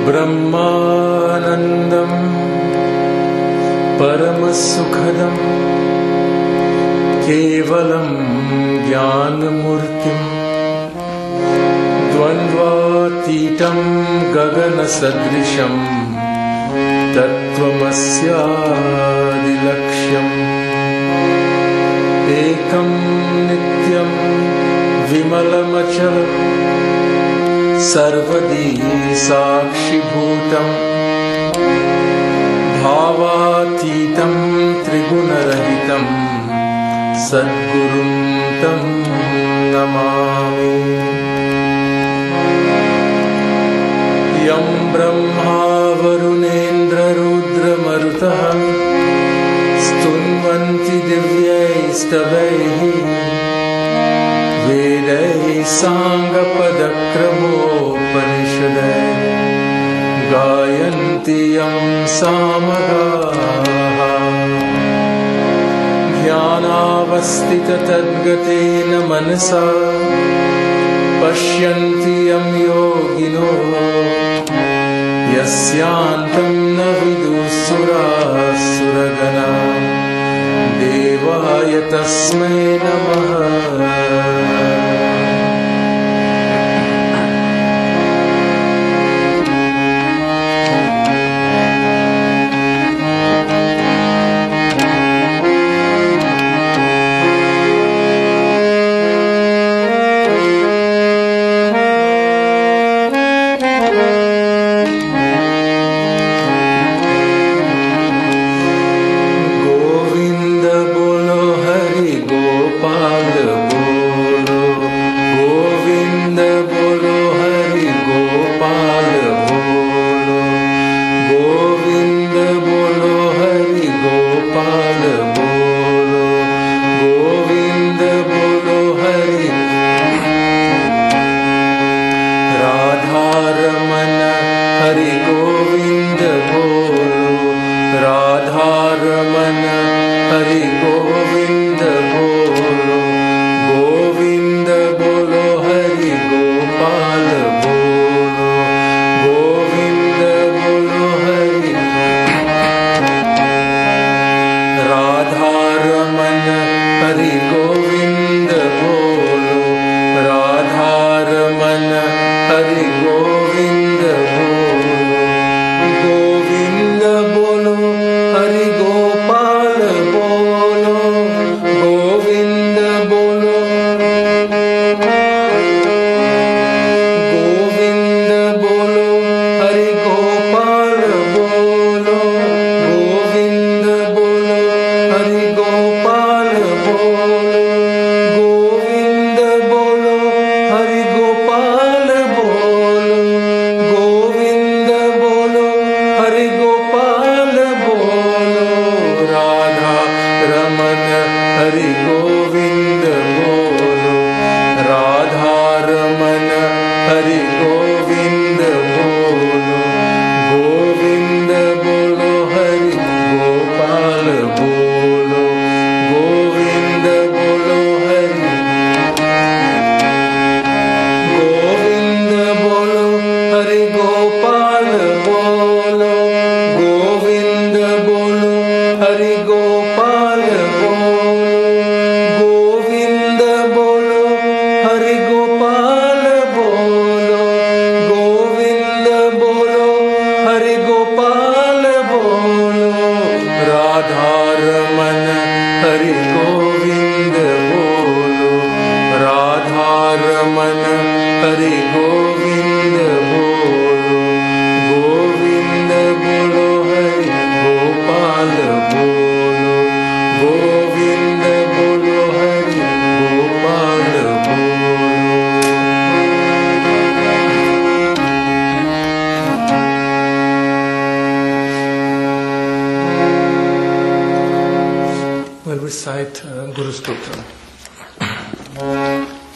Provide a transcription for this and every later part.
ब्रह्मानंदं परमसुखदं केवलं ज्ञानमूर्तिं द्वन्द्वातीतं गगनसदृशं तत्त्वमस्यादिलक्ष्यम् एकं नित्यं विमलमचलं सर्वदी साक्षिभूतं भावातीतं त्रिगुणरहितं सद्गुरुं तं नमामि। यं ब्रह्मा वरुणेन्द्ररुद्रमरुतः स्तुन्वन्ति दिव्यैस्तवैः वेदैः साङ्गपदक्रमोपनिषदैः गायन्ति यं सामगाः ध्यानावस्थिततद्गतेन मनसा पश्यन्ति यं योगिनो यस्यान्तं न विदुःसुरासुरगणा देवाय तस्मै नमः।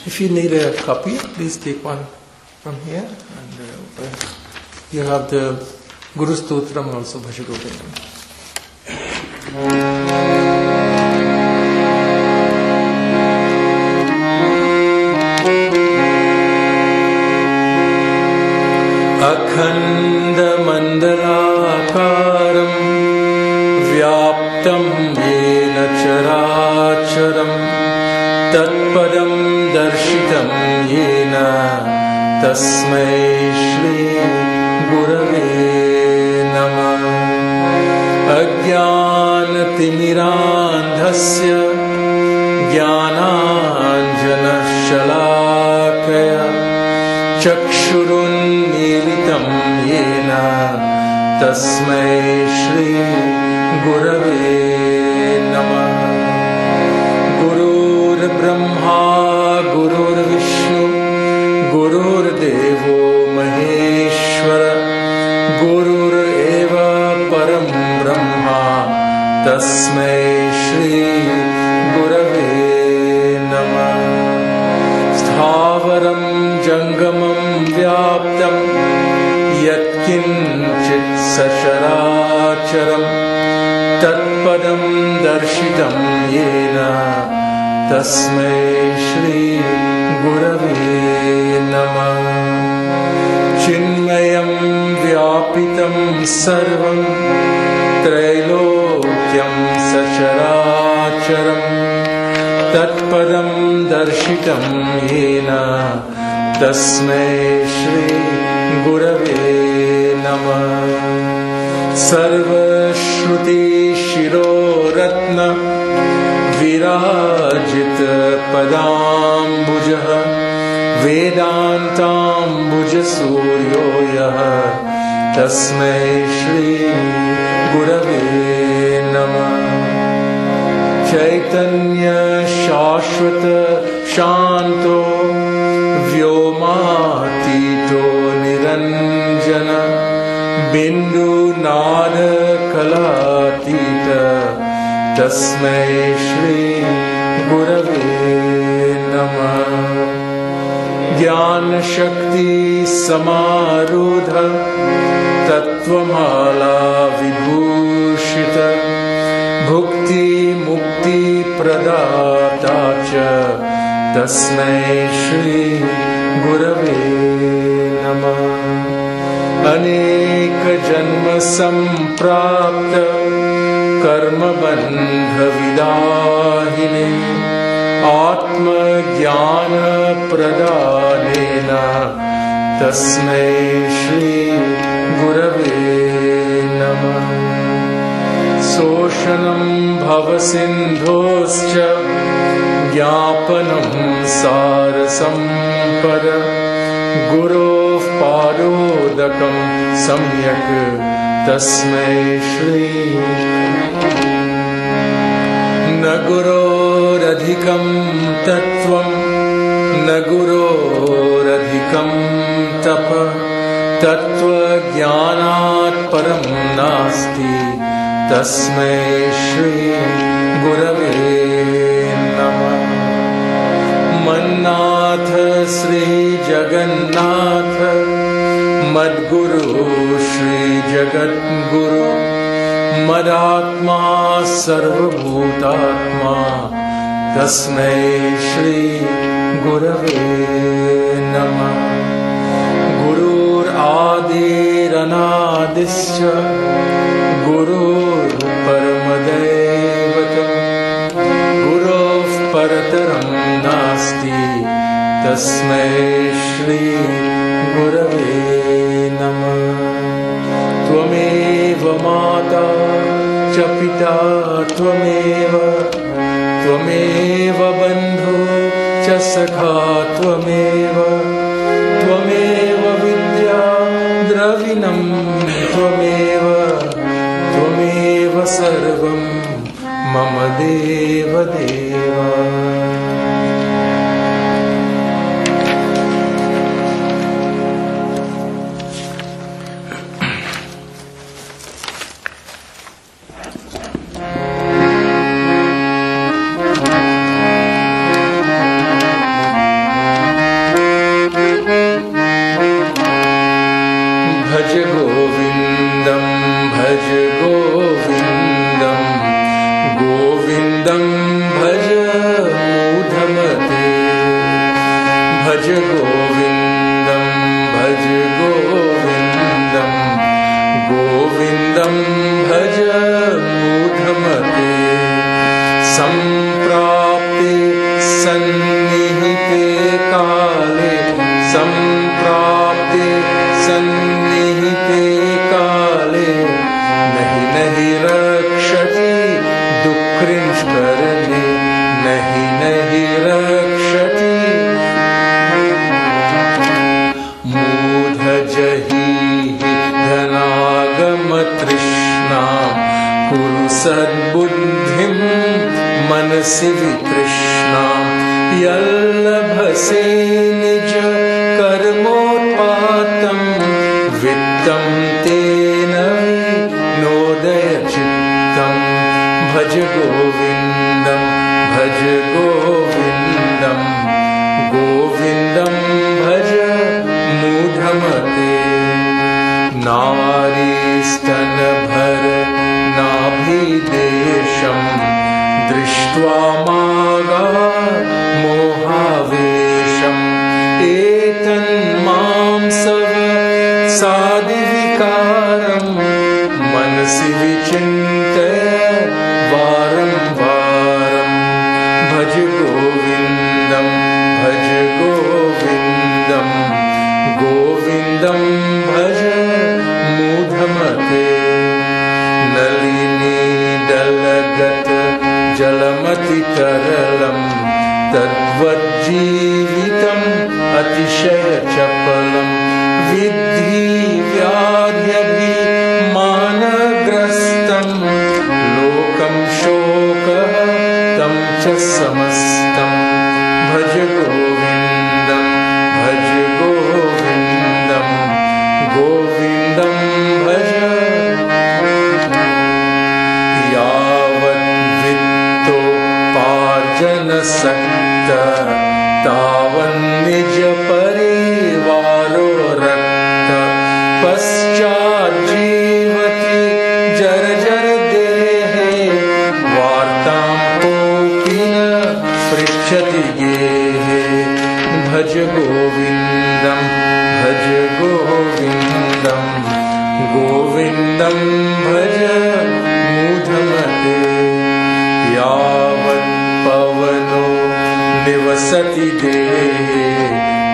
If you need a copy, please take one from here. And you have the Guru Stotram also, Bhaja Govindam. अखण्डमण्डलाकारं व्याप्तं येन चराचरं तत्पदं दर्शितं येन तस्मै श्री गुरवे नमः। अज्ञानतिमिरान्धस्य ज्ञानाञ्जनशलाकया चक्षुरुन्मीलितं येन तस्मै श्री गुरवे नमः। गुरुर्ब्रह्मा गुरुर्विष्णु गुरुर्देवो महेश्वर गुरुरेव परं ब्रह्मा तस्मै श्री गुरवे नमः। स्थावरं जङ्गमं व्याप्तं यत्किञ्चित् सचराचरं तत्पदं दर्शितं येन तस्मै श्री गुरवे नमः। चिन्मयं व्यापितं सर्वं त्रैलोक्यं सचराचरं तत्पदं दर्शितं येन तस्मै श्री गुरवे नमः। सर्वश्रुतिशिरोरत्न विराजितपदाम्बुजः वेदान्ताम्बुजसूर्यो यः तस्मै श्री गुरवे नमः। चैतन्य शाश्वत शान्तो व्योमातीतो निरञ्जन बिन्दुनादकलातीत तस्मै श्री गुरवे नमः। ज्ञानशक्ति समारूढ तत्त्वमाला विभूषित भुक्ति मुक्ति प्रदाता च तस्मै श्री गुरवे नमः। अनेक जन्म संप्राप्त कर्मबन्ध विदाहिने आत्मज्ञान प्रदानेन तस्मै श्री गुरवे नमः। शोषणं भवसिन्धोश्च ज्ञापनं सारसम्पद गुरोः पादोदकं सम्यक् तस्मै श्री। न गुरोरधिकं तत्त्वं न गुरोरधिकं तप तत्त्वज्ञानात् परं नास्ति तस्मै श्री गुरवे नमः। मन्नाथ श्री जगन्नाथ मद्गुरु श्री जगद्गुरु मदात्मा सर्वभूतात्मा तस्मै श्री गुरवे नमः। गुरुरादिरनादिश्च गुरुर्परमदैवतं गुरोः परतरं नास्ति तस्मै श्री गुरवे नमः। त्वमेव माता च पिता त्वमेव बन्धु च सखा त्वमेव विद्या द्रविणं त्वमेव सर्वं मम देव देवा। भज गोविन्दं भज गोविन्दं गोविन्दं भज मूढमते। भज गोविन्दं भज गोविन्दं जहि धनागम तृष्णां कुरु सद्बुद्धिं मनसि वितृष्णां यल्लभसे निज कर्मोत्पातं वित्तं तेन विनोदय चित्तं भज गोविन्दं भज गोविन्दं गोविन्दं भज मूढमते नारीस्तनभर नाभिदेशं दृष्ट्वा मागा मोहावेशम् एतन्मांसव सादिविकारं मनसि विचिन्तय वारं वारं भज गोविन्दं भज गोविन्दं गोविन्दं भज मूढमते नलिनी दलगत जलमतितरलं तद्वज्जीवितम् अतिशयचपलं विद्धि व्याध्यभिमानग्रस्तं लोकं शोकः तं च समस्तं भज गोविन्दं भज गोविन्दं गोविन्दं भज यावद्वित्तोपार्जनसक्त तावन्निज परिवारो रक्त पश्चाज्जीवति जर्जर देहे वार्तां कोऽपि न पृच्छति गेहे भज गोविन्दं भज गोविन्दं गोविन्दं भज मूढमते यावत् पवनो निवसति देहे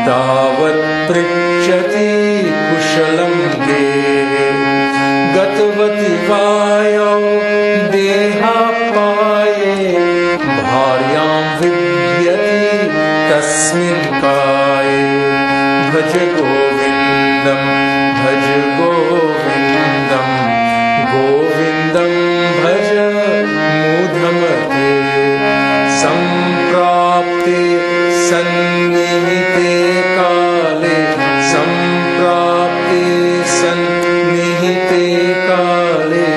तावत् पृच्छति कुशलं गेहे गतवति वायौ देहापाये भार्यां विद्यति तस्मिन् काये भज गोविन्दं भज गोविन्दं गोविन्दं भज मूढमते सम्प्राप्ते सन्निहिते काले सम्प्राप्ते सन्निहिते काले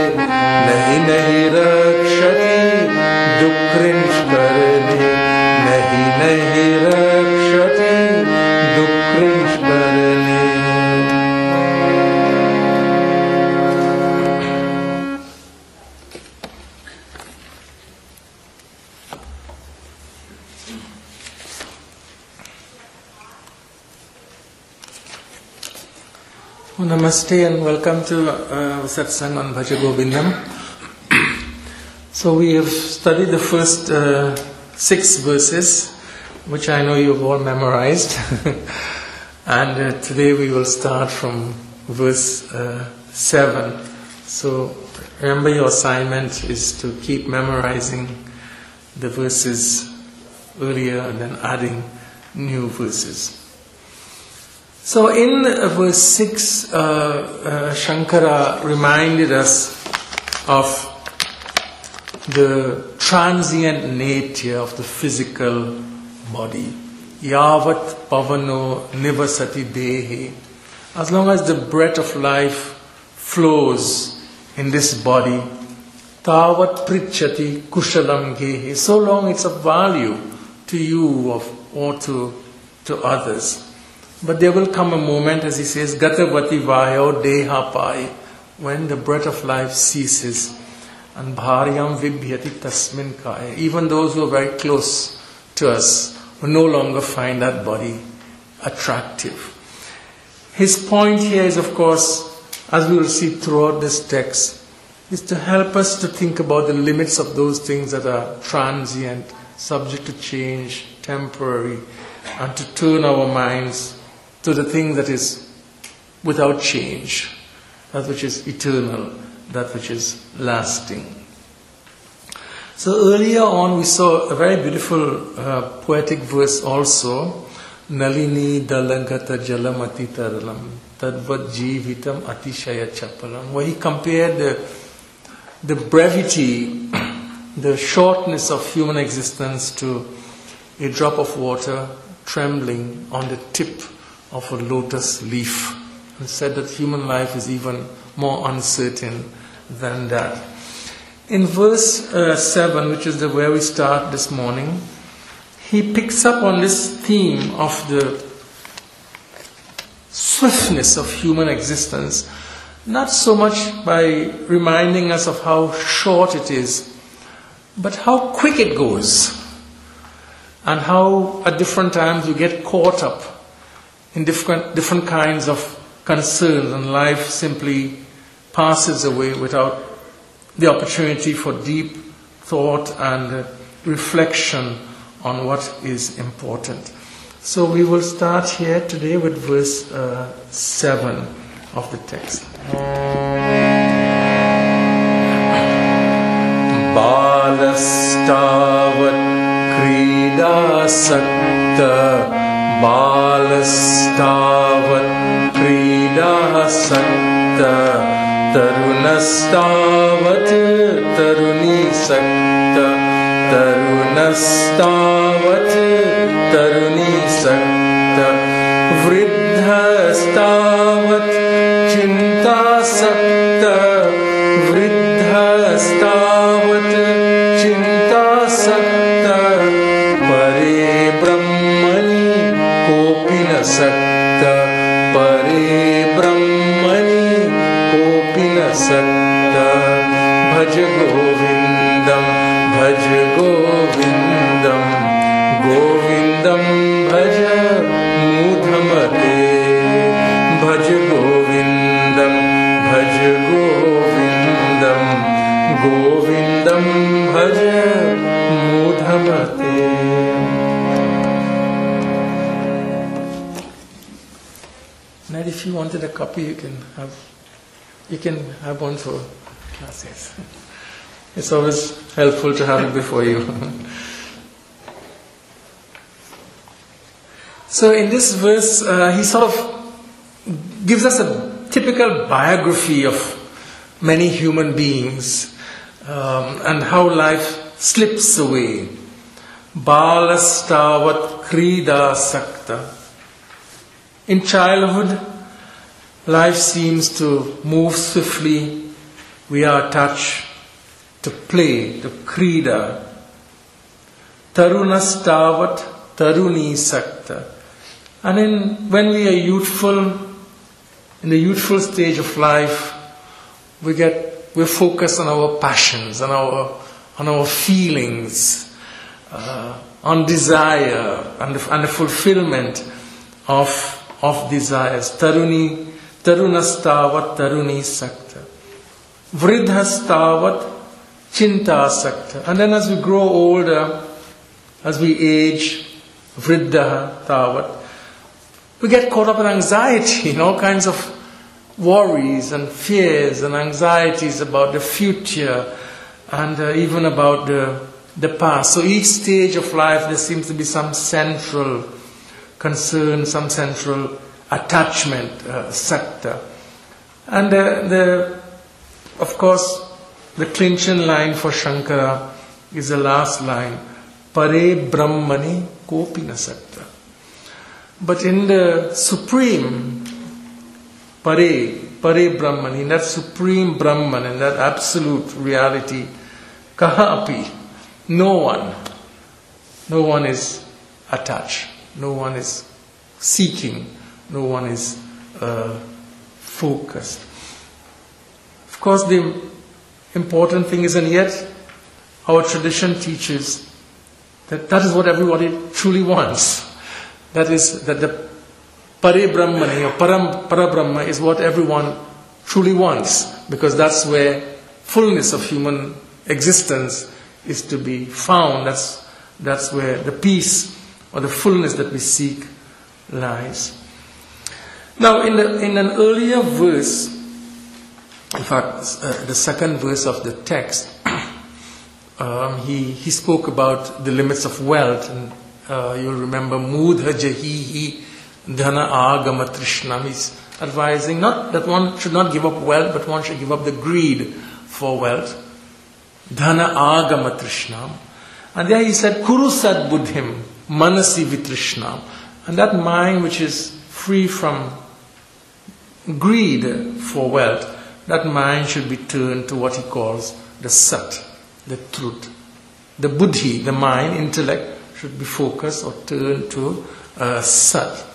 नहि नहि रक्षति दुःखृंष्करणे नहि नहि रक्षति दुःखृंष्करणे Namaste and welcome to Satsang on Bhaja Govindam. So we have studied the first 6 verses, which I know you've all memorized. And today we will start from verse 7. So remember, your assignment is to keep memorizing the verses earlier and then adding new verses. So in verse 6, Shankara reminded us of the transient nature of the physical body. Yavat pavano nivasati dehe. As long as the breath of life flows in this body, tavat prichati kushalam gehe. So long it's of value to you or to others. But there will come a moment, as he says, Gatavati vayo deha pai, when the breath of life ceases. And bharyam vibhyati tasmin kaya. Even those who are very close to us will no longer find that body attractive. His point here is, of course, as we will see throughout this text, is to help us to think about the limits of those things that are transient, subject to change, temporary, and to turn our minds to the thing that is without change, that which is eternal, that which is lasting. So earlier on we saw a very beautiful poetic verse also, Nalini dalangata jalamati taralam tadvat jivitam atishaya chapalam, where he compared the brevity, the shortness of human existence to a drop of water trembling on the tip of a lotus leaf, and said that human life is even more uncertain than that. In verse 7, which is where we start this morning, he picks up on this theme of the swiftness of human existence, not so much by reminding us of how short it is, but how quick it goes, and how at different times we get caught up in different kinds of concerns, and life simply passes away without the opportunity for deep thought and reflection on what is important. So we will start here today with verse 7 of the text. Balastavat krida sakta, Balastavat krida sakta, Tarunastavat taruni sakta, Tarunastavat taruni sakta, Vriddhastavat chinta sakta, Vriddhastavat chinta sakta, Pare brahmani kopina sakta, Pare brahmani kopina sakta, Bhaja Govindam, Bhaja Govindam, Govindam Bhaja Mudhamate, Bhaja Govindam, Bhaja Govindam, Govindam Bhaja Mudhamate. Now, if you wanted a copy, you can have one for classes. It's always helpful to have it before you. So in this verse, he sort of gives us a typical biography of many human beings, and how life slips away. Balastavat krida sakta. In childhood, life seems to move swiftly. We are attached to play, to krida. Tarunastavat taruni sakta. And when we are youthful, in the youthful stage of life, we're focused on our passions, on our feelings, on desire, and the fulfillment of desires. Tarunastavat taruni sakta. Vriddhastavat chinta sakta. And then as we grow older, as we age, vriddha tavat, we get caught up in anxiety, in all kinds of worries and fears and anxieties about the future, and even about the past. So each stage of life there seems to be some central concern, some central attachment, sakta. And of course, the clinching line for Shankara is the last line, Pare Brahmani Kopina Sakta. But in the supreme Pare Brahmani, in that supreme Brahman, in that absolute reality, Kahapi, no one is attached, no one is seeking, no one is focused. Of course, the important thing is, and yet our tradition teaches that is what everybody truly wants. That is, that the Pare Brahmani or Para Brahma is what everyone truly wants, because that's where fullness of human existence is to be found. That's where the peace or the fullness that we seek lies. Now, in an earlier verse, in fact, the second verse of the text, he spoke about the limits of wealth, you'll remember, Mudha Jahihi Dhana Agama Trishnam. He's advising not that one should not give up wealth, but one should give up the greed for wealth. Dhana Agama Trishnam. And there he said, Kuru Sad Buddhim Manasi Vitrishnam. And that mind which is free from greed for wealth, that mind should be turned to what he calls the Sat, the truth. The Buddhi, the mind, intellect, should be focused or turned to Sat.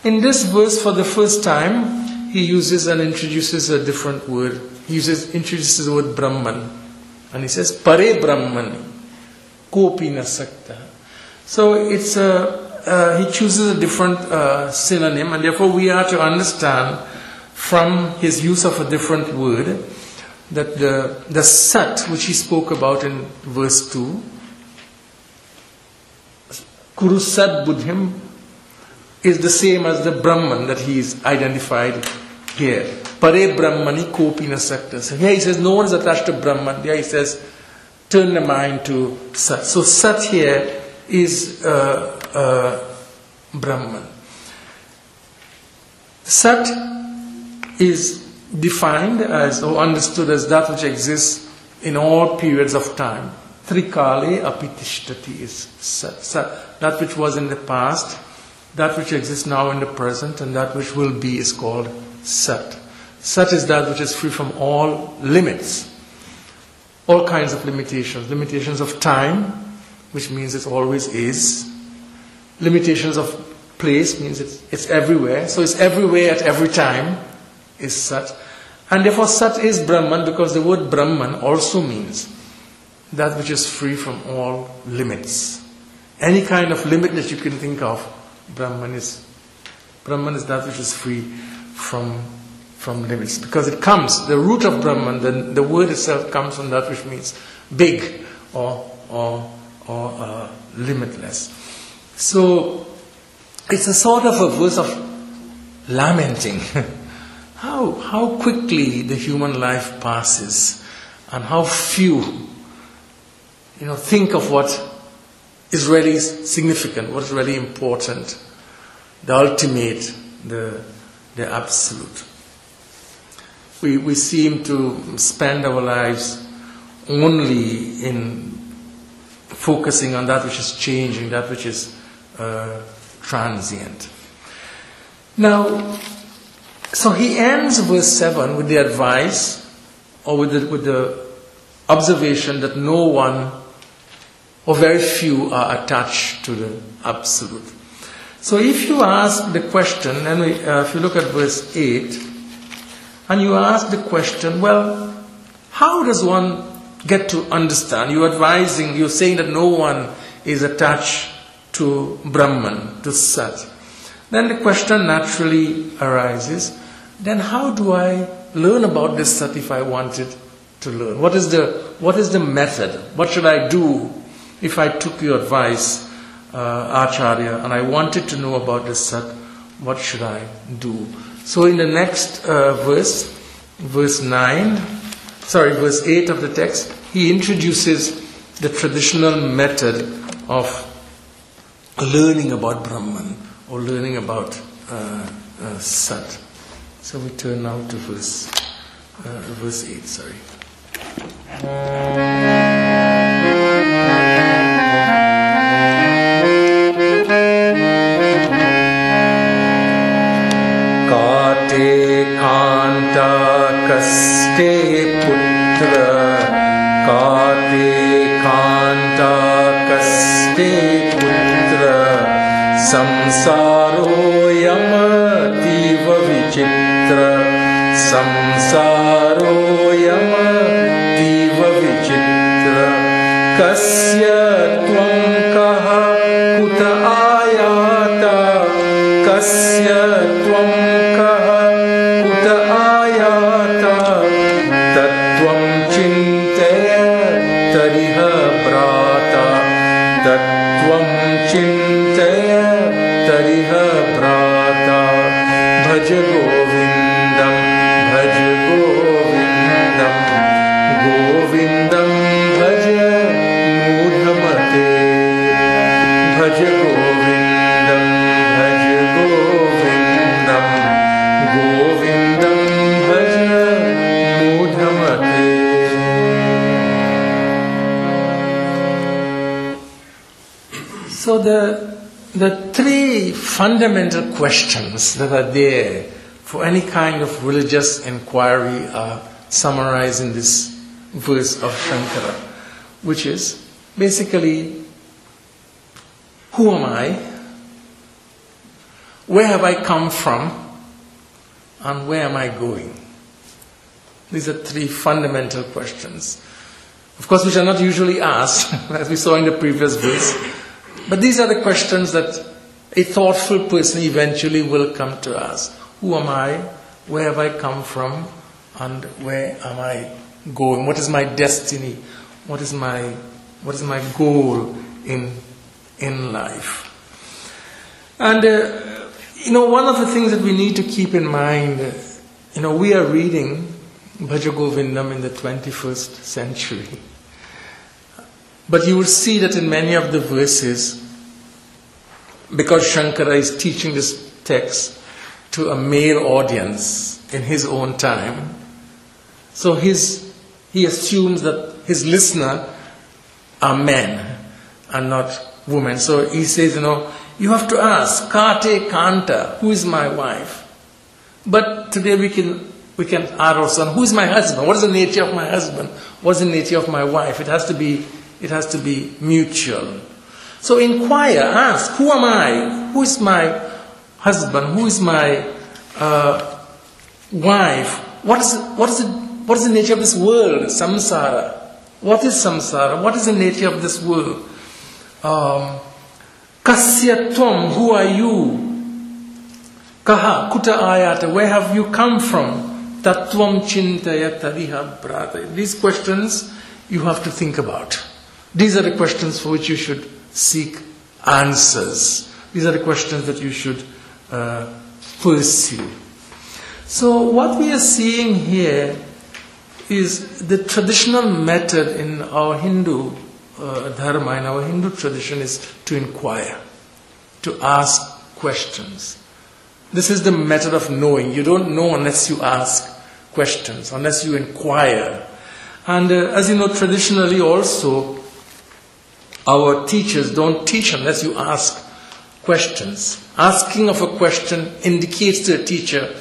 In this verse, for the first time, he uses and introduces a different word. He introduces the word Brahman. And he says, Pare Brahmani, Kopina Sakta. So it's he chooses a different synonym, and therefore we are to understand from his use of a different word that the Sat, which he spoke about in verse 2, Kuru Sat Buddhim, is the same as the Brahman that he is identified here. Pare Brahmani Kopina Sakta. So here he says no one is attached to Brahman. There he says turn the mind to Sat. So Sat here is Brahman. Sat is defined as or understood as that which exists in all periods of time. Trikale apitishtati is Sat. That which was in the past, that which exists now in the present, and that which will be is called Sat. Sat is that which is free from all limits, all kinds of limitations. Limitations of time, which means it always is. Limitations of place means it's everywhere. So it's everywhere at every time is Sat. And therefore Sat is Brahman, because the word Brahman also means that which is free from all limits. Any kind of limit that you can think of, Brahman is that which is free from limits. Because it comes, the root of Brahman, the word itself comes from that which means big or limitless. So it's a sort of a verse of lamenting how quickly the human life passes, and how few think of what is really significant, what is really important, the ultimate, the absolute. We seem to spend our lives only in focusing on that which is changing, that which is transient. Now, so he ends verse 7 with the advice, or with the observation that no one or very few are attached to the absolute. So if you ask the question, and if you look at verse 8, and you ask the question, well, how does one get to understand? You're saying that no one is attached to Brahman, to Sat. Then the question naturally arises, then how do I learn about this Sat if I wanted to learn? What is the method? What should I do if I took your advice, Acharya, and I wanted to know about this Sat? What should I do? So in the next verse 8 of the text, he introduces the traditional method of learning about Brahman, or learning about Sat. So we turn now to verse 8, sorry. Kaste putra, kate kanta kaste putra, samsaro yamativa vichitra, samsaro yamativa vichitra, kasya tvam kaha kuta ayata, kasya tvam kaha kuta ayata, tattvam chintaya tariha brata, tattvam chintaya tariha brata, bhaja govindam, bhaja govindam, govindam bhaja mudha mate, So the three fundamental questions that are there for any kind of religious inquiry are summarized in this verse of Shankara, which is basically, who am I? Where have I come from? And where am I going? These are three fundamental questions. Of course, which are not usually asked, as we saw in the previous verse. But these are the questions that a thoughtful person eventually will come to ask. Who am I? Where have I come from? And where am I going? What is my destiny? What is my goal in life? And one of the things that we need to keep in mind, we are reading Bhaja Govindam in the 21st century. But you will see that in many of the verses, because Shankara is teaching this text to a male audience in his own time, so he assumes that his listener are men and not women. So he says, you have to ask, Kate Kanta, who is my wife? But today we can add also, who is my husband? What is the nature of my husband? What is the nature of my wife? It has to be mutual. So inquire, ask, who am I? Who is my husband? Who is my wife? What is the nature of this world? Samsara. What is samsara? What is the nature of this world? Kasya tvam, who are you? Kaha kuta ayata, where have you come from? Tattvam chintaya tariha brata. These questions you have to think about. These are the questions for which you should seek answers. These are the questions that you should pursue. So what we are seeing here is the traditional method in our Hindu dharma, in our Hindu tradition, is to inquire, to ask questions. This is the method of knowing. You don't know unless you ask questions, unless you inquire. And as you know, traditionally also, our teachers don't teach unless you ask questions. Asking of a question indicates to the teacher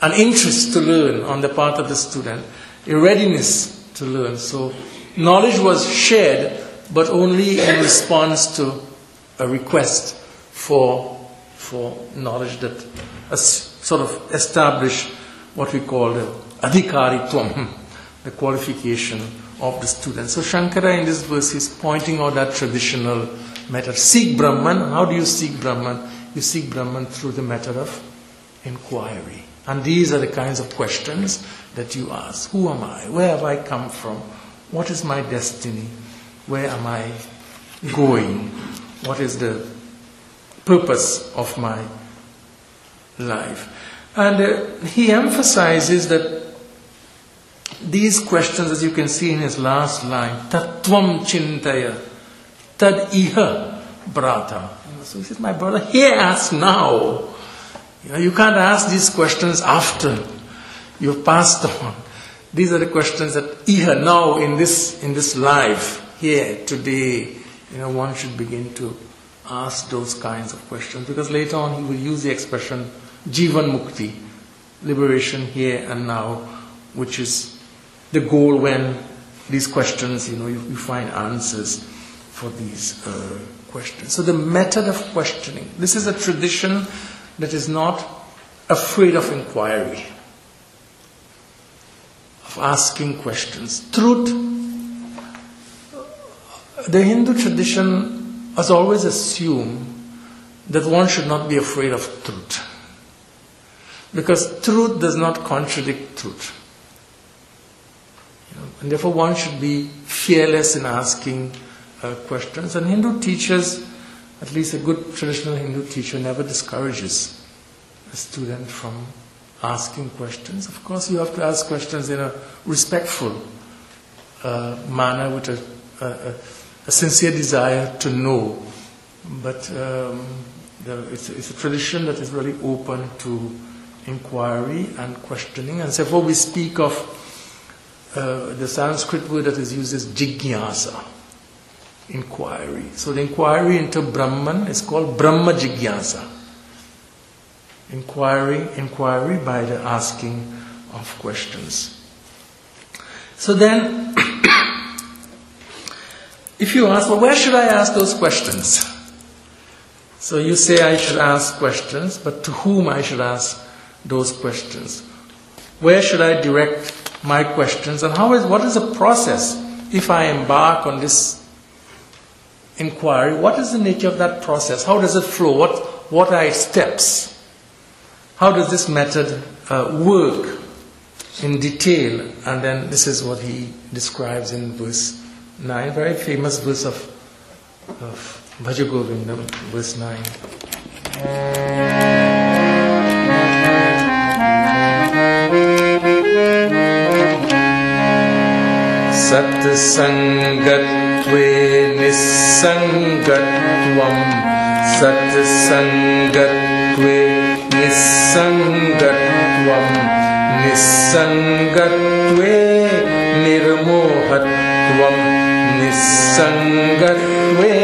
an interest to learn on the part of the student, a readiness to learn. So knowledge was shared, but only in response to a request for knowledge that sort of establish what we call the adhikaritvam, the qualification of the student. So Shankara in this verse is pointing out that traditional method. Seek Brahman. How do you seek Brahman? You seek Brahman through the method of inquiry. And these are the kinds of questions that you ask. Who am I? Where have I come from? What is my destiny? Where am I going? What is the purpose of my life? And he emphasizes that these questions, as you can see in his last line, tattvam chintaya, tad iha brata. So he says, my brother, here ask now. You can't ask these questions after you've passed on. These are the questions that iha, now in this life, here, today, one should begin to ask those kinds of questions, because later on he will use the expression jivan mukti, liberation here and now, which is the goal when these questions, you find answers for these questions. So the method of questioning, this is a tradition that is not afraid of inquiry, of asking questions. Truth, the Hindu tradition has always assumed that one should not be afraid of truth, because truth does not contradict truth. And therefore one should be fearless in asking questions. And Hindu teachers, at least a good traditional Hindu teacher, never discourages a student from asking questions. Of course, you have to ask questions in a respectful manner, with a sincere desire to know. But it's a tradition that is really open to inquiry and questioning. And therefore we speak of the Sanskrit word that is used is jigyasa. inquiry. So the inquiry into Brahman is called Brahma Jigyasa. Inquiry by the asking of questions. So then, if you ask, well, where should I ask those questions? So you say I should ask questions, but to whom I should ask those questions? Where should I direct my questions? And what is the process if I embark on this inquiry? What is the nature of that process? How does it flow? What are its steps? How does this method work in detail? And then this is what he describes in verse 9, very famous verse of Bhaja Govindam, verse 9. Satsangatve nisangatvam, satsangatve nisangatvam, nisangatve nirmohatvam, nisangatve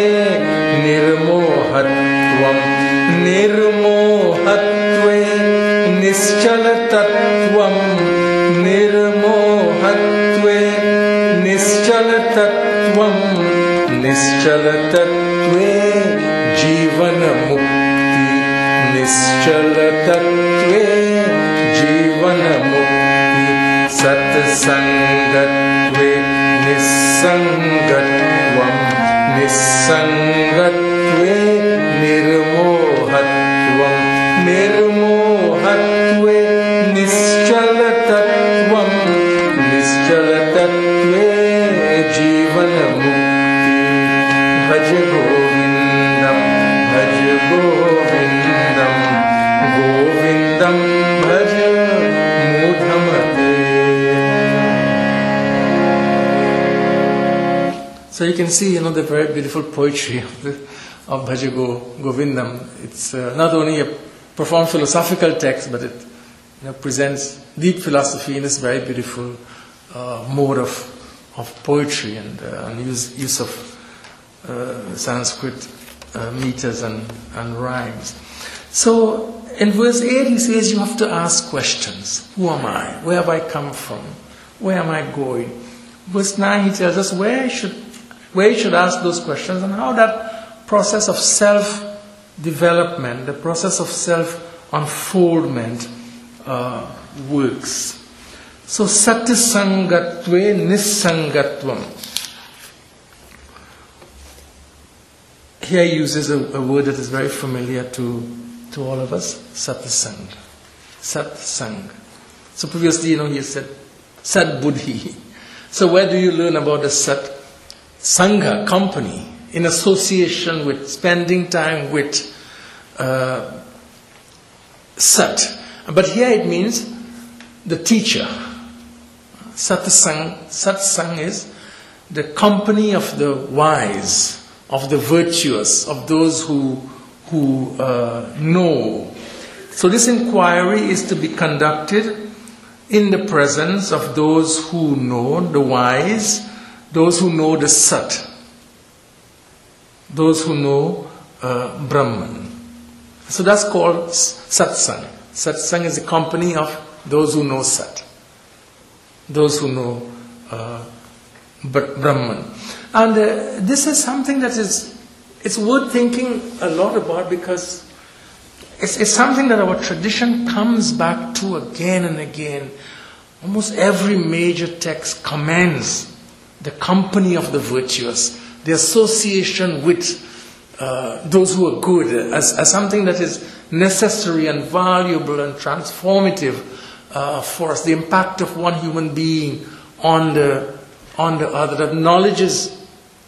nirmohatvam, nirmohatve nischalatatvam, nirmohatve nischalatatvam, nischalatatve jivana mukti, nischalatatve jivana mukti, satsangatve nisangatvam, nisangatve nirmohatvam, nirmohatve nischalatatvam, nischalatatve jivana mukti. Bhaja Govindam, Bhaja Govindam, Govindam Bhaja Mudhamate. So you can see, the very beautiful poetry of Bhaja Govindam. It's not only a profound philosophical text, but it presents deep philosophy in this very beautiful mode of poetry and use of Sanskrit meters and rhymes. So in verse 8 he says you have to ask questions. Who am I? Where have I come from? Where am I going? Verse 9 he tells us where you should ask those questions and how that process of self-development, the process of self-unfoldment works. So satsangatve nisangatvam. Here he uses a word that is very familiar to all of us, satsang. Satsang. So previously, he said sat buddhi. So where do you learn about the sat? Sangha, company, in association with, spending time with sat. But here it means the teacher. Satsang is the company of the wise, of the virtuous, of those who know. So this inquiry is to be conducted in the presence of those who know, the wise, those who know the Sat, those who know Brahman. So that's called satsang. Satsang is the company of those who know Sat, those who know Brahman. And this is something that it's worth thinking a lot about, because it's something that our tradition comes back to again and again. Almost every major text commends the company of the virtuous, the association with those who are good as something that is necessary and valuable and transformative for us. The impact of one human being on the other. That knowledge is,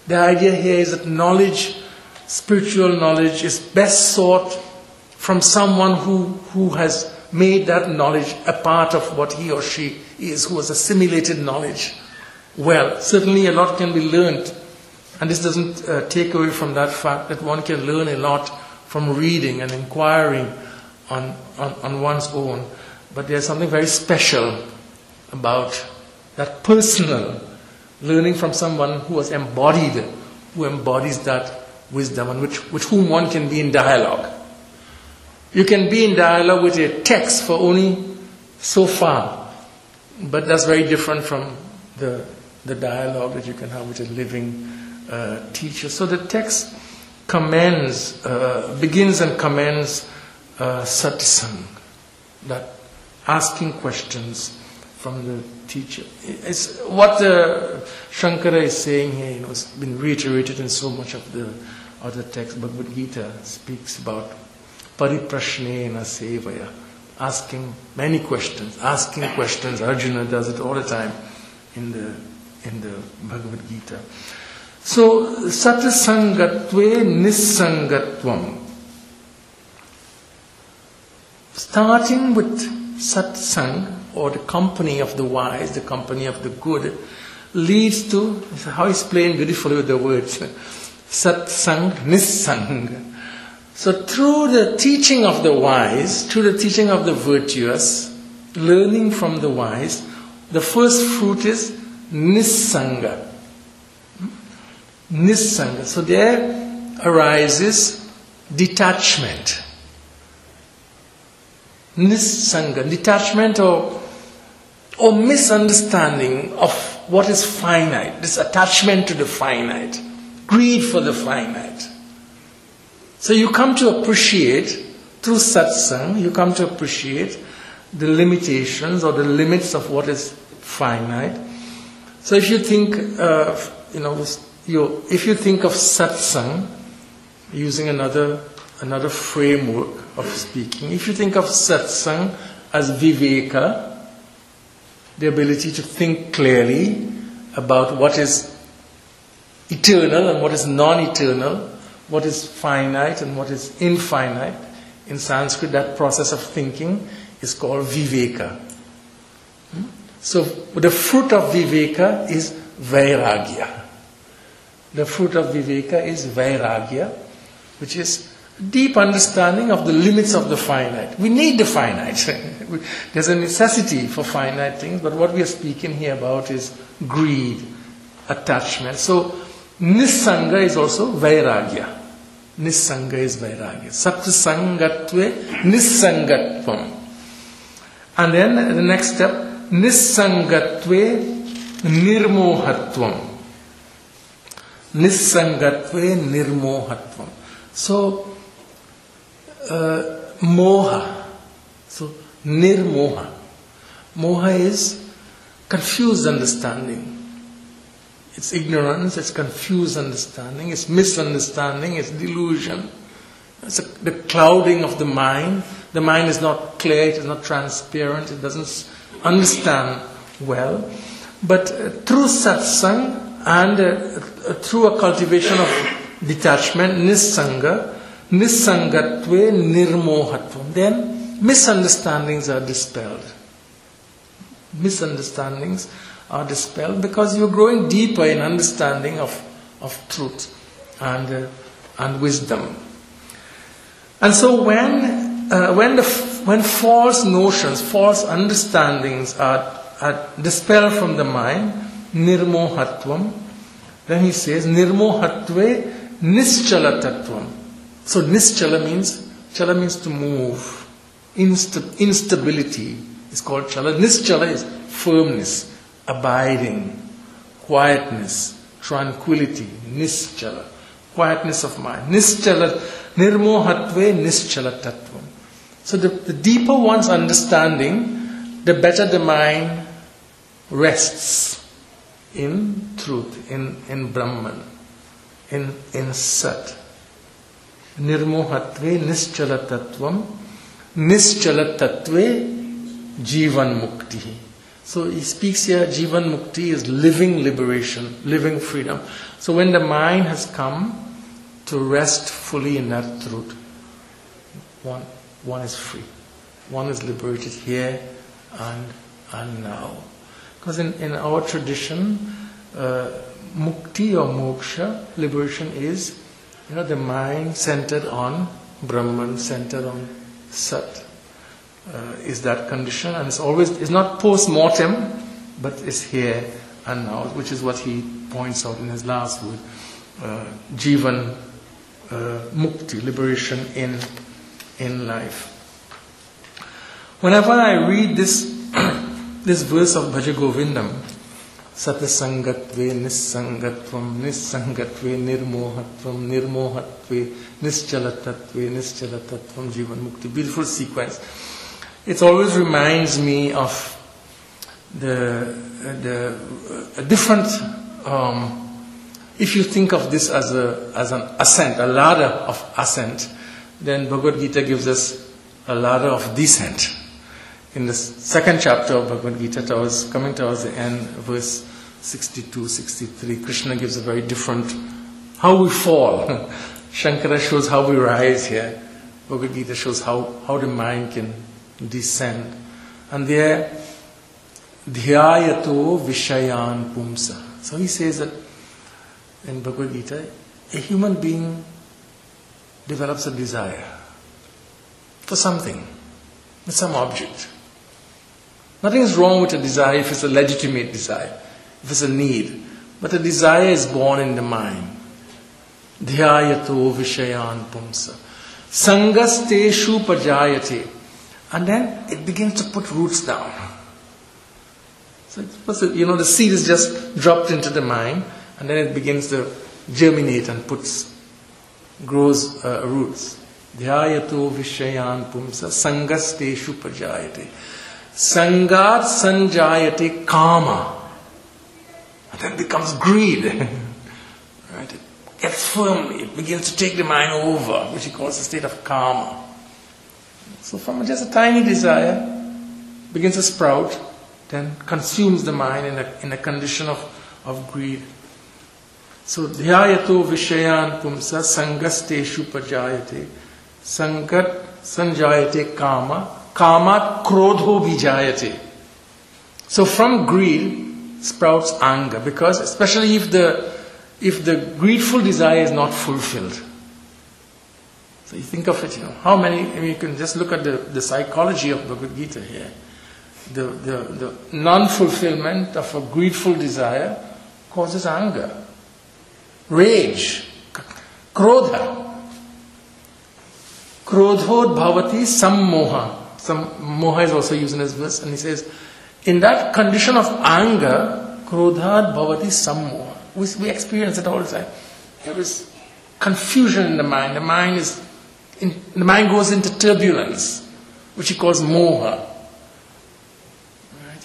the idea here is that knowledge, spiritual knowledge, is best sought from someone who has made that knowledge a part of what he or she is, who has assimilated knowledge well. Certainly a lot can be learned, and this doesn't take away from that fact that one can learn a lot from reading and inquiring on one's own. But there's something very special about that personal learning from someone who has embodied who embodies that wisdom and with whom one can be in dialogue. You can be in dialogue with a text for only so far, but that's very different from the dialogue that you can have with a living teacher. So the text begins and commends satsang, that asking questions from the teacher. It's what Shankara is saying here. It's been reiterated in so much of the other texts. Bhagavad Gita speaks about pariprashnena sevaya, asking many questions, Arjuna does it all the time in the Bhagavad Gita. So, satsangatve nissangatvam. Starting with satsang, or the company of the wise, the company of the good, leads to, how he's playing beautifully with the words, satsang, nissang. So through the teaching of the wise, through the teaching of the virtuous, learning from the wise, the first fruit is nissanga. Nissanga. So there arises detachment. Nissanga, detachment or misunderstanding of what is finite, this attachment to the finite, greed for the finite. So you come to appreciate, through satsang, you come to appreciate the limitations or the limits of what is finite. So if you think, if you think of satsang, using another framework of speaking, if you think of satsang as viveka, the ability to think clearly about what is eternal and what is non-eternal, what is finite and what is infinite. In Sanskrit, that process of thinking is called viveka. So the fruit of viveka is vairagya. The fruit of viveka is vairagya, which is deep understanding of the limits of the finite. We need the finite. There's a necessity for finite things, but what we are speaking here about is greed, attachment. So nissanga is also vairagya. Nissanga is vairagya. Satsangatve nissangatvam. And then the next step, nissangatve nirmohatvam. Nissangatve nirmohatvam. So, moha. So, nirmoha. Moha is confused understanding. It's ignorance, it's confused understanding, it's misunderstanding, it's delusion. It's the clouding of the mind. The mind is not clear, it is not transparent, it doesn't understand well. But through satsang and through a cultivation of detachment, nissanga, nissangatve nirmohatvam, then misunderstandings are dispelled. Misunderstandings are dispelled because you're growing deeper in understanding of truth and wisdom. And so when false notions, false understandings are dispelled from the mind, nirmohatvam, then he says nirmohatve nischalatatvam. So nischala means to move. Instability is called chala. Nischala is firmness, abiding, quietness, tranquility, nischala, quietness of mind. Nischala, nirmohatve nischala tattvam. So the deeper one's understanding, the better the mind rests in truth, in Brahman, in Sat. Nirmohatve nischala tattvam, nischala tattve jivan mukti. So he speaks here, jivan mukti is living liberation, living freedom. So when the mind has come to rest fully in that truth, one is free. One is liberated here and now. Because in our tradition, mukti or moksha, liberation is, the mind centered on Brahman, centered on Sat. Is that condition, and it's not post-mortem, but it's here and now, which is what he points out in his last word. Jivan Mukti, liberation in life. Whenever I read this this verse of Bhaja Govindam, Satasangatve Nissangatvam Nissangatve Nirmohatvam Nirmohatve Nischalatatve Nischalatatvam Jivan Mukti. Beautiful sequence. It always reminds me of the different. If you think of this as an ascent, a ladder of ascent, then Bhagavad Gita gives us a ladder of descent. In the second chapter of Bhagavad Gita, coming towards the end, verse 62, 63, Krishna gives a very different, how we fall. Shankara shows how we rise here. Bhagavad Gita shows how the mind can descend. And there, dhyayato vishayan pumsa. So he says that in Bhagavad Gita, a human being develops a desire for something, for some object. Nothing is wrong with a desire if it's a legitimate desire, if it's a need. But a desire is born in the mind. Dhyayato vishayan pumsa. Sangasteshu pajayate. And then it begins to put roots down. So the seed is just dropped into the mind, and then it begins to germinate and grows roots. Dhyayato vishayan pumsa sangasteshu pajayate. Sangat sanjayate kama. And then becomes greed. Right? It gets firm, it begins to take the mind over, which he calls the state of karma. So from just a tiny desire, begins to sprout, then consumes the mind in a condition of greed. So dhyayato vishayan pumsa sangasteshu pajayate. Sangat sanjayate kama. Kamat krodho vijayate. So from greed sprouts anger, because especially if the greedful desire is not fulfilled. So you think of it, how many, you can just look at the psychology of Bhagavad Gita here. The non-fulfillment of a greedful desire causes anger, rage, krodha. Krodhod bhavati sammoha. Some moha is also used in this verse, and he says, in that condition of anger, krodhad bhavati sammoha. We experience it all the time. There is confusion in the mind. The mind goes into turbulence, which he calls moha. Right?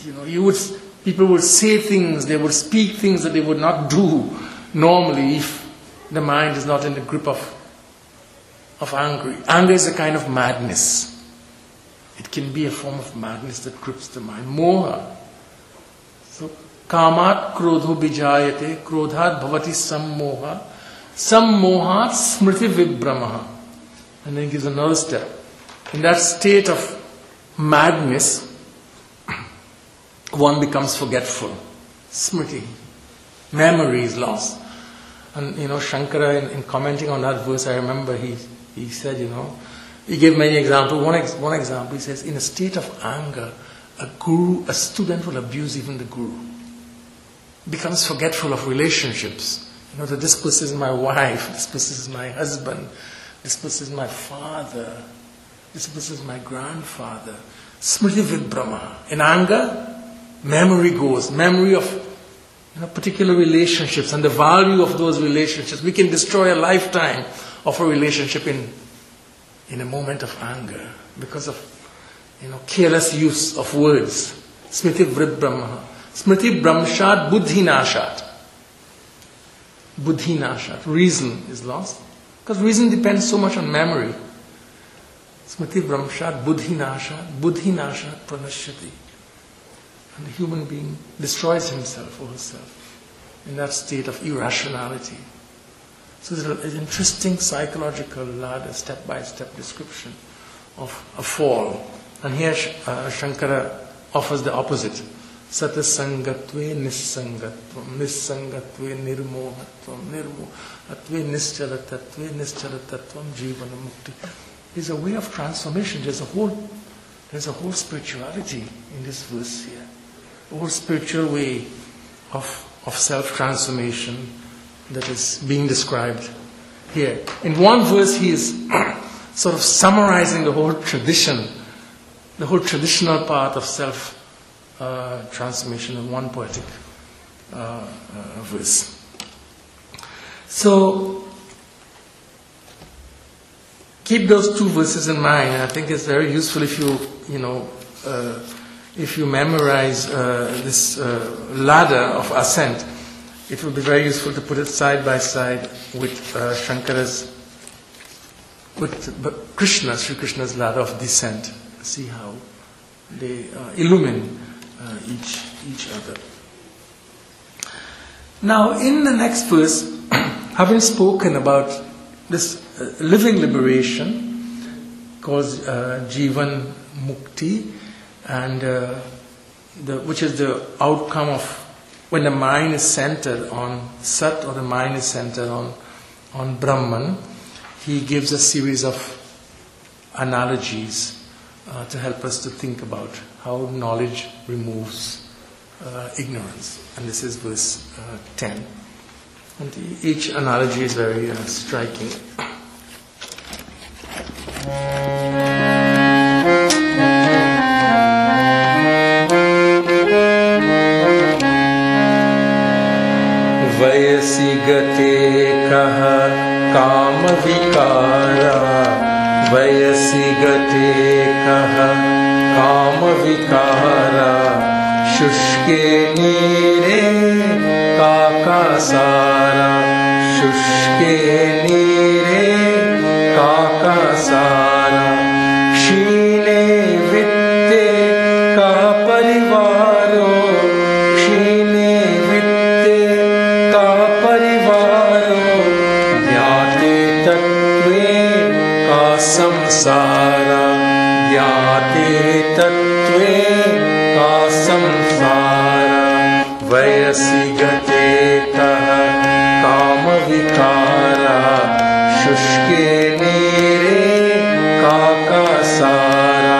People would say things, they would speak things that they would not do normally if the mind is not in the grip of anger. Anger is a kind of madness. It can be a form of madness that grips the mind. Moha. So, kamat krodho bijayate, krodhat bhavati sammoha, sammohat smriti vibramaha. And then he gives another step. In that state of madness, one becomes forgetful. Smriti. Memory is lost. And Shankara, in commenting on that verse, I remember he said, he gave many examples. One example, he says, in a state of anger, a student will abuse even the guru. Becomes forgetful of relationships. This person is my wife, this person is my husband, this person is my father, this person is my grandfather. Smriti vibrama. In anger, memory goes. Memory of particular relationships and the value of those relationships. We can destroy a lifetime of a relationship in a moment of anger because of careless use of words. Smriti vibrama. Smriti brahmshat buddhi nashat. Buddhi nashat. Reason is lost. Because reason depends so much on memory. Smriti brahmshat buddhi nashat pranashyati. And the human being destroys himself or herself in that state of irrationality. So there's an interesting psychological ladder, step-by-step description of a fall. And here Shankara offers the opposite. Satasangatve nissangatvam, nissangatve nirmohatvam, nirmohatve nischalatatvam, jivana mukti. There's a way of transformation. There's a whole spirituality in this verse here. A whole spiritual way of self-transformation, that is being described here. In one verse, he is sort of summarizing the whole tradition, the whole traditional part of self-transformation in one poetic verse. So, keep those two verses in mind. I think it's very useful if you memorize this ladder of ascent. It will be very useful to put it side by side with Sri Krishna's ladder of descent. See how they illumine each other. Now, in the next verse, having spoken about this living liberation called Jivan Mukti, and which is the outcome of when the mind is centered on Sat, or the mind is centered on Brahman, he gives a series of analogies to help us to think about how knowledge removes ignorance. And this is verse 10. And each analogy is very striking. Vayasi gate kaha kama vikara, Vayasi gate kaha kama vikara, Shushke nire kakasara, Shushke nire kakasara, Kshine vitte ka parivaro, Kshine vitte ka parivaro, Jnate tattve ka samsara, Jnate tattve ka samsara, Vayasi gate kaha kama vikara, Shushke nire kakasara,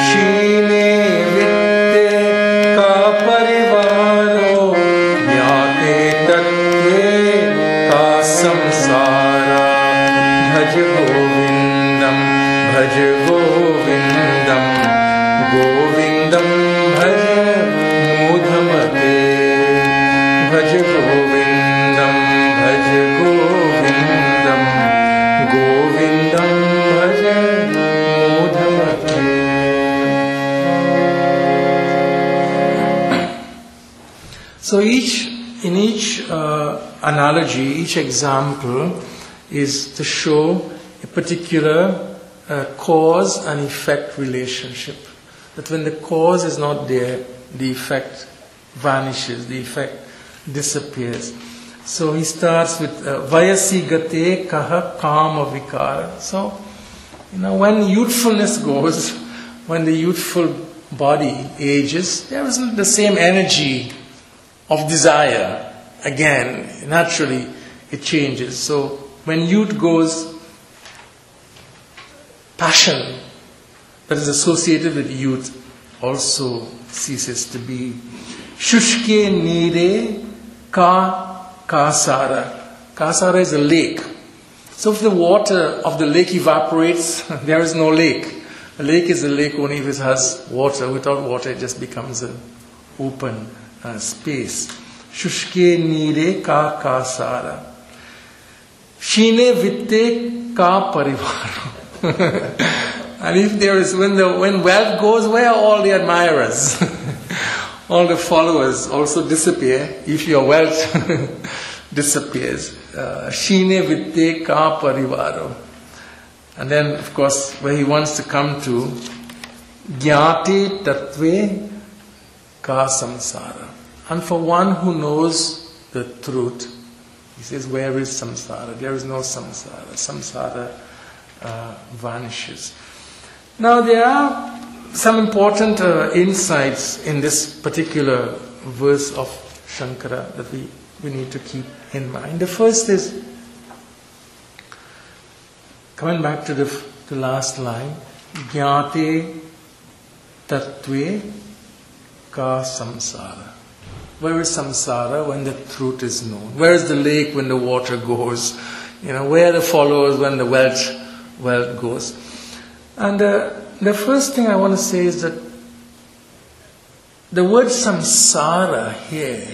Kshine vitte ka parivaro, Jnate tattve ka samsara, Bhaj Govindam, Bhaj Govindam, Govindam Bhaj Mudhamate, Bhaj Govindam, Bhaj Govindam, Govindam Bhaj Mudhamate. So in each analogy, each example is to show a particular cause and effect relationship. That when the cause is not there, the effect vanishes, the effect disappears. So he starts with Vayasi gate kaha kama vikara. So, when youthfulness goes, when the youthful body ages, there isn't the same energy of desire. Again, naturally, it changes. So, when youth goes, passion that is associated with youth also ceases to be. Shushke nire ka kasara. Kasara is a lake. So if the water of the lake evaporates, there is no lake. A lake is a lake only if it has water. Without water, it just becomes an open space. Shushke nire ka kasara. Shine vitte ka parivaro. And if there is, when wealth goes, where are all the admirers? All the followers also disappear if your wealth disappears. Shine vitte ka parivaro. And then, of course, where he wants to come to, Jnate tattve ka samsara. And for one who knows the truth, he says, where is samsara? There is no samsara. Samsara vanishes. Now there are some important insights in this particular verse of Shankara that we need to keep in mind. The first is, coming back to the last line, Jnate tattve ka samsara. Where is samsara when the truth is known? Where is the lake when the water goes? Where are the followers when the wealth goes? And the first thing I want to say is that the word samsara here,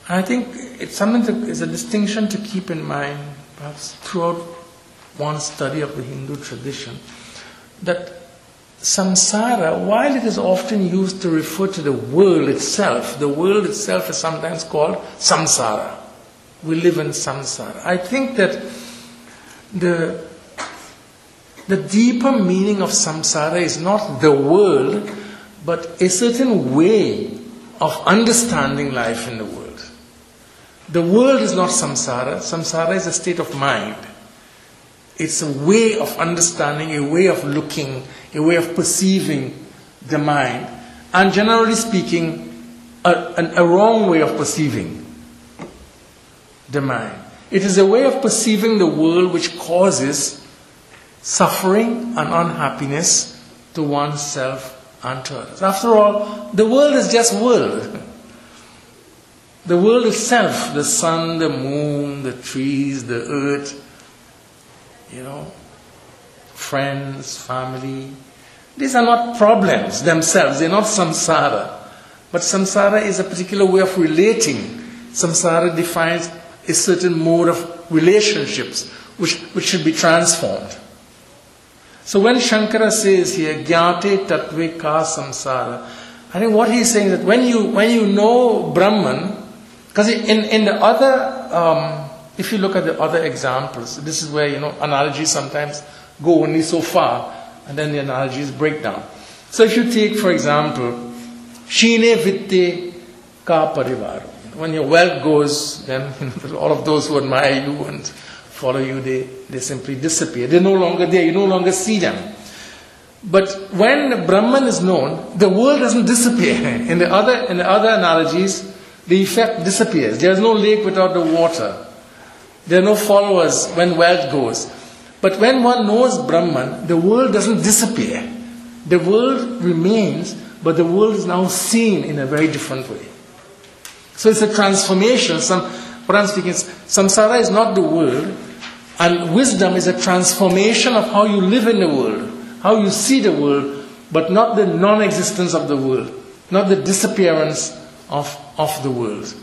I think it's it's a distinction to keep in mind, perhaps throughout one's study of the Hindu tradition, that samsara, while it is often used to refer to the world itself is sometimes called samsara. We live in samsara. I think that the deeper meaning of samsara is not the world, but a certain way of understanding life in the world. The world is not samsara. Samsara is a state of mind. It's a way of understanding, a way of looking, a way of perceiving the mind, and generally speaking, a wrong way of perceiving the mind. It is a way of perceiving the world which causes suffering and unhappiness to oneself and to others. After all, the world is just world. The world itself, the sun, the moon, the trees, the earth, friends, family, these are not problems themselves. They're not samsara. But samsara is a particular way of relating. Samsara defines a certain mode of relationships which should be transformed. So when Shankara says here, Jnate Tattve Ka Samsara, I think what he's saying is that when you know Brahman, because in the other, if you look at the other examples, this is where, analogies sometimes go only so far, and then the analogies break down. So if you take, for example, Shine Vitte Ka Parivar, when your wealth goes, then all of those who admire you and follow you, they simply disappear. They're no longer there. You no longer see them. But when Brahman is known, the world doesn't disappear. In the other analogies, the effect disappears. There is no lake without the water. There are no followers when wealth goes. But when one knows Brahman, the world doesn't disappear. The world remains, but the world is now seen in a very different way. So it's a transformation. What I'm speaking is, samsara is not the world, and wisdom is a transformation of how you live in the world, how you see the world, but not the non-existence of the world, not the disappearance of the world.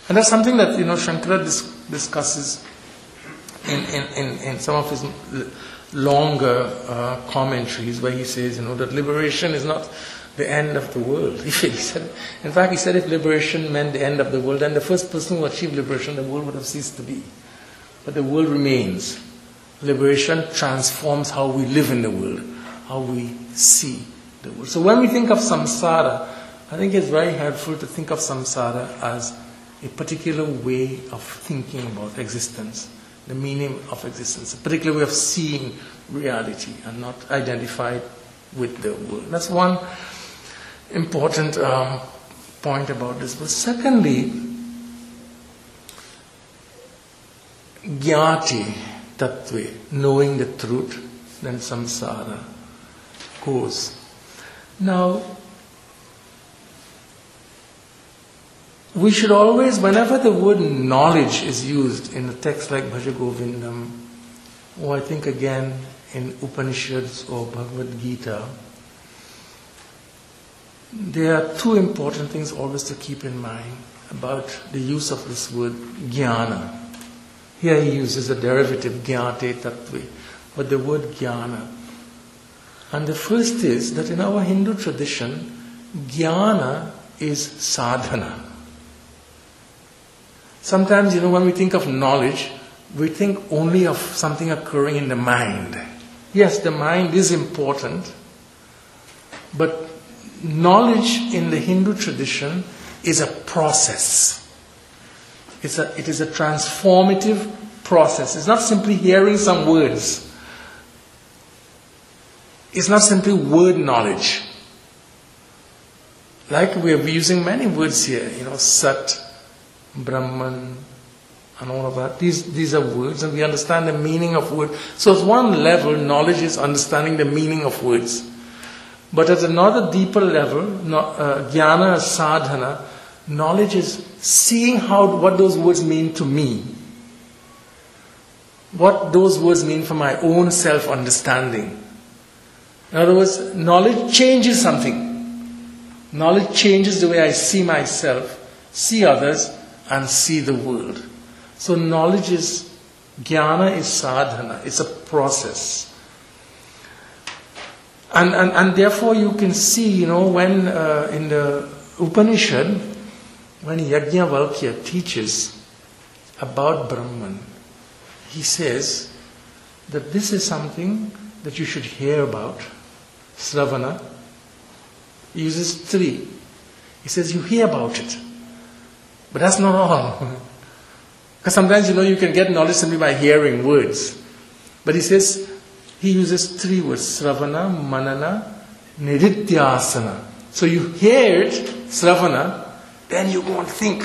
And that's something that, Shankara discusses in some of his longer commentaries, where he says, that liberation is not the end of the world. He said, in fact, he said if liberation meant the end of the world, then the first person who achieved liberation, the world would have ceased to be. But the world remains. Liberation transforms how we live in the world, how we see the world. So when we think of samsara, I think it's very helpful to think of samsara as a particular way of thinking about existence, the meaning of existence, a particular way of seeing reality and not identified with the world. That's one important point about this. But secondly, Jnati Tattve, knowing the truth, then samsara goes. Now, we should always, whenever the word knowledge is used in a text like Bhaja Govindam, or I think again in Upanishads or Bhagavad Gita, there are two important things always to keep in mind about the use of this word jnana. Here he uses a derivative, jnate tattve, but the word jnana. And the first is that in our Hindu tradition, jnana is sadhana. Sometimes, when we think of knowledge, we think only of something occurring in the mind. Yes, the mind is important, but knowledge in the Hindu tradition is a process. It is a transformative process. It's not simply hearing some words. It's not simply word knowledge. Like we are using many words here, Sat, Brahman, and all of that. These are words, and we understand the meaning of words. So at one level, knowledge is understanding the meaning of words. But at another deeper level, jnana, sadhana, Knowledge is seeing what those words mean to me. What those words mean for my own self-understanding. In other words, knowledge changes something. Knowledge changes the way I see myself, see others, and see the world. So knowledge is, jnana is sadhana, it's a process. And therefore you can see, when in the Upanishad, when Yajnavalkya teaches about Brahman, he says that this is something that you should hear about. Sravana. He uses 3. He says you hear about it. But that's not all. Because sometimes, you can get knowledge simply by hearing words. But he says, he uses 3 words. Sravana, manana, nididhyasana. So you hear it, sravana, then you go and think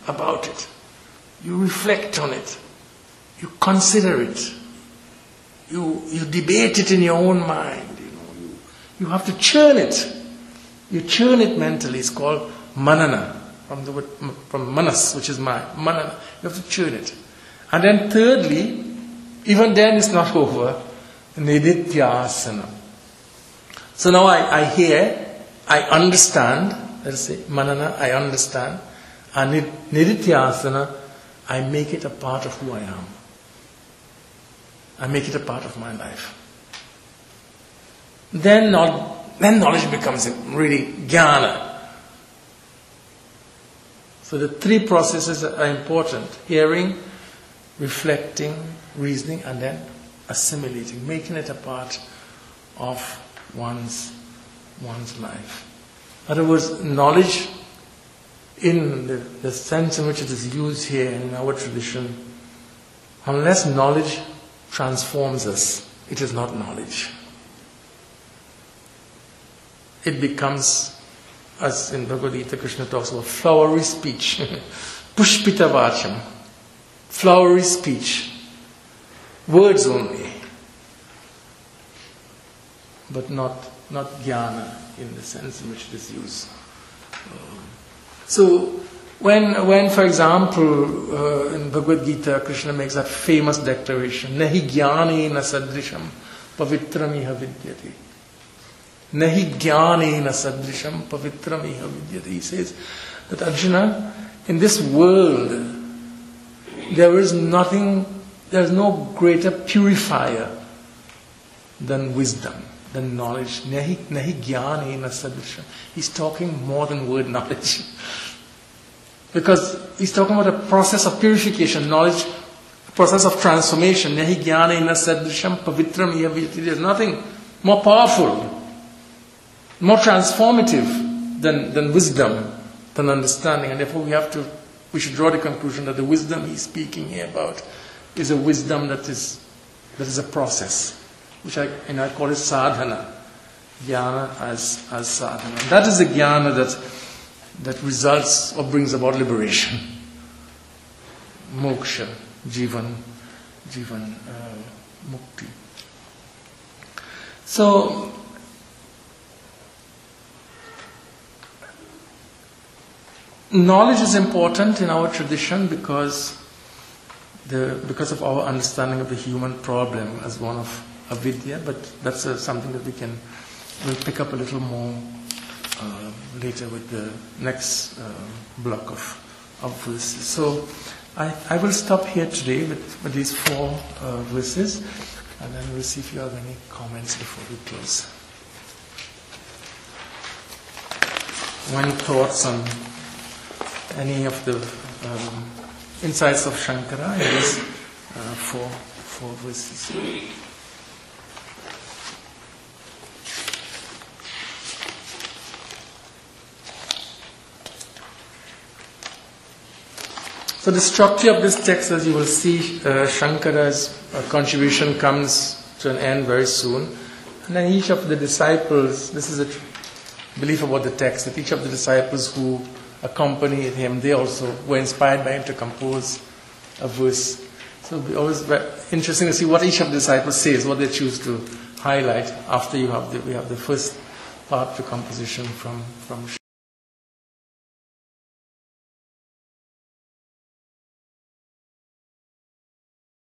about it. You reflect on it. You consider it. You debate it in your own mind. You have to churn it. You churn it mentally. It's called manana, from the word from manas, which is mind. Manana. You have to churn it. And then thirdly, even then it's not over. Nididhyasana. So now I hear, I understand. Let us say manana, I understand. And nididhyasana, I make it a part of who I am. I make it a part of my life. Then knowledge becomes really jnana. So the 3 processes are important. Hearing, reflecting, reasoning, and then assimilating, making it a part of one's life. In other words, knowledge, in the sense in which it is used here in our tradition, unless knowledge transforms us, it is not knowledge. It becomes, as in Bhagavad Gita, Krishna talks about flowery speech. Pushpita vacham. Flowery speech. Words only. But not jnana in the sense in which it is used. So, when for example, in Bhagavad Gita, Krishna makes that famous declaration, Nahi jnanena sadrisham pavitram iha vidyati. Nahi jnanena sadrisham pavitram iha vidyati. He says that Arjuna, in this world, there is no greater purifier than wisdom, than knowledge. Nahi jnanena sadrisham. He's talking more than word knowledge. Because he's talking about a process of purification, knowledge, process of transformation. Nahi jnanena sadrisham pavitram iha vidyati. There's nothing more powerful, more transformative than wisdom, than understanding. And therefore we should draw the conclusion that the wisdom he's speaking here about is a wisdom that is a process, which I call it sadhana. Jnana as sadhana. That is the jnana that results or brings about liberation. Moksha, jivan mukti. So, knowledge is important in our tradition because of our understanding of the human problem as one of avidya, but that's something that we'll pick up a little more later with the next block of verses. So I will stop here today with these 4 verses, and then we'll see if you have any comments before we close. Any thoughts on any of the insights of Shankara in these 4 verses? So the structure of this text, as you will see, Shankara's contribution comes to an end very soon. And then each of the disciples, this is a belief about the text, that each of the disciples who accompanied him, they also were inspired by him to compose a verse. So it'll be always very interesting to see what each of the disciples says, what they choose to highlight after we have the first part of the composition from